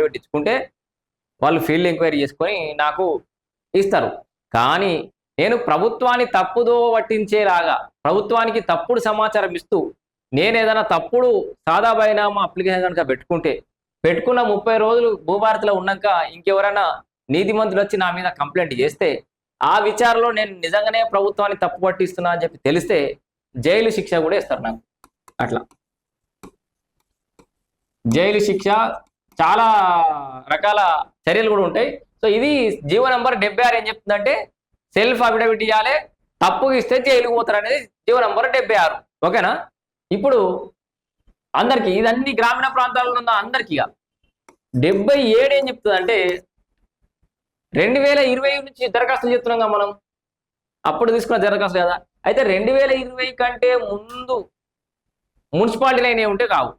Affidavit ఇచ్చుకుంటే వాళ్ళు field enquiry చేసుకొని నాకు ఇస్తారు. కానీ నేను ప్రభుత్వాన్ని తప్పుదో పట్టించేలాగా ప్రభుత్వానికి తప్పుడు సమాచారం ఇస్తూ నేను ఏదైనా తప్పుడు సాదా బైనామా అప్లికేషన్ కనుక పెట్టుకున్న 30 రోజులు భూభారతిలో ఉన్నాక ఇంకెవరైనా నీతిమంతులు వచ్చి నా మీద కంప్లైంట్ చేస్తే ఆ విచారణలో నేను నిజంగానే ప్రభుత్వాన్ని తప్పు పట్టిస్తున్నా అని చెప్పి తెలిస్తే జైలు శిక్ష కూడా ఇస్తారు నాకు. అట్లా జైలు శిక్ష చాలా రకాల చర్యలు కూడా ఉంటాయి. సో ఇది జీవో నంబర్ 76 ఏం చెప్తుందంటే సెల్ఫ్ అఫిడవిట్ ఇవ్వాలి, తప్పు ఇస్తే జైలుకు పోతారు అనేది జీవో నంబర్ 76. ఓకేనా? ఇప్పుడు అందరికీ ఇదన్నీ గ్రామీణ ప్రాంతాల్లో ఉన్న అందరికీ 77 ఏం చెప్తుందంటే 2020 నుంచి దరఖాస్తులు చెప్తున్నాం కదా మనం, అప్పుడు తీసుకున్న దరఖాస్తు కదా. అయితే 2020 కంటే ముందు మున్సిపాలిటీలు అయినవి ఉంటే కావు.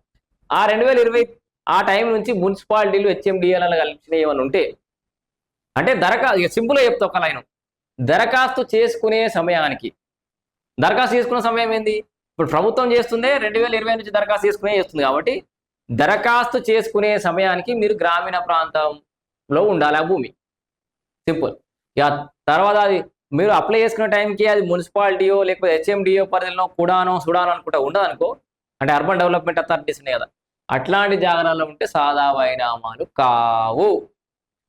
ఆ 2020 ఆ టైం నుంచి మున్సిపాలిటీలు హెచ్ఎండిఎల్ కలిపినవి ఏమైనా ఉంటే అంటే సింపుల్గా చెప్తా ఒక లైన్, దరఖాస్తు చేసుకునే సమయానికి దరఖాస్తు చేసుకునే సమయం ఏంది? ఇప్పుడు ప్రభుత్వం చేస్తుందే 2020 నుంచి దరఖాస్తు చేస్తుంది కాబట్టి దరఖాస్తు చేసుకునే సమయానికి మీరు గ్రామీణ ప్రాంతంలో ఉండాలి ఆ భూమి. సింపుల్. ఇక తర్వాత అది మీరు అప్లై చేసుకునే టైంకి అది మున్సిపాలిటీయో లేకపోతే హెచ్ఎండిఓ పరిధిలో కూడానో సుడానో అనుకుంటా ఉండదనుకో, అంటే అర్బన్ డెవలప్మెంట్ అథారిటీస్ ఉన్నాయి కదా, అట్లాంటి జాగ్రత్తలు ఉంటే సాదా బైనామాలు కావు.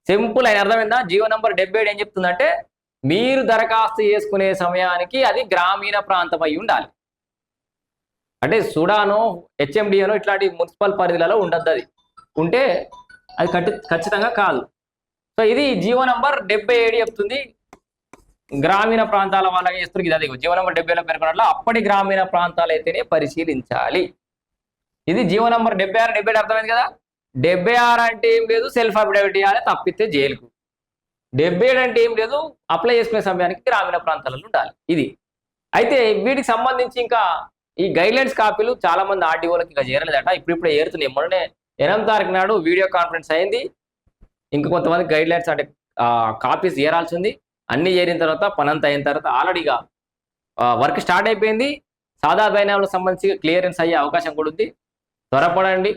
సింపుల్ అయిన అర్థమైందా? జీవో నంబర్ 77 ఏం చెప్తుందంటే మీరు దరఖాస్తు చేసుకునే సమయానికి అది గ్రామీణ ప్రాంతం అయి ఉండాలి. అంటే సుడానో హెచ్ఎండిఓనో ఇట్లాంటి మున్సిపల్ పరిధిలలో ఉండద్దు. అది ఉంటే అది ఖచ్చితంగా కాదు. సో ఇది జీవో నంబర్ 77 చెప్తుంది. గ్రామీణ ప్రాంతాల వాళ్ళకి చేస్తుంది ఇది. అది జీవో నంబర్ 70లో పేర్కొన్నట్లు అప్పటి గ్రామీణ ప్రాంతాలు అయితేనే పరిశీలించాలి. ఇది జీవో నంబర్ 76. 77 అర్థమైంది కదా? 76 అంటే ఏం లేదు, సెల్ఫ్ అఫిడవిట్ ఇవ్వాలి, తప్పితే జైలుకు. 77 అంటే ఏం లేదు, అప్లై చేసుకునే సమయానికి గ్రామీణ ప్రాంతాలలో ఉండాలి. ఇది అయితే వీటికి సంబంధించి ఇంకా ఈ గైడ్లైన్స్ కాపీలు చాలా మంది ఆర్టీఓలకు ఇంకా చేరలేదట, ఇప్పుడే ఏరుతున్నాయి. మొన్ననే 8వ తారీఖు నాడు వీడియో కాన్ఫరెన్స్ అయింది. ఇంకా కొంతమంది గైడ్లైన్స్ అంటే కాపీస్ చేరాల్సి ఉంది. అన్ని చేరిన తర్వాత పనంతా అయిన తర్వాత ఆల్రెడీగా వర్క్ స్టార్ట్ అయిపోయింది. సాదా బైనామాలకు సంబంధించి క్లియరెన్స్ అయ్యే అవకాశం కూడా ఉంది. త్వరపడండి.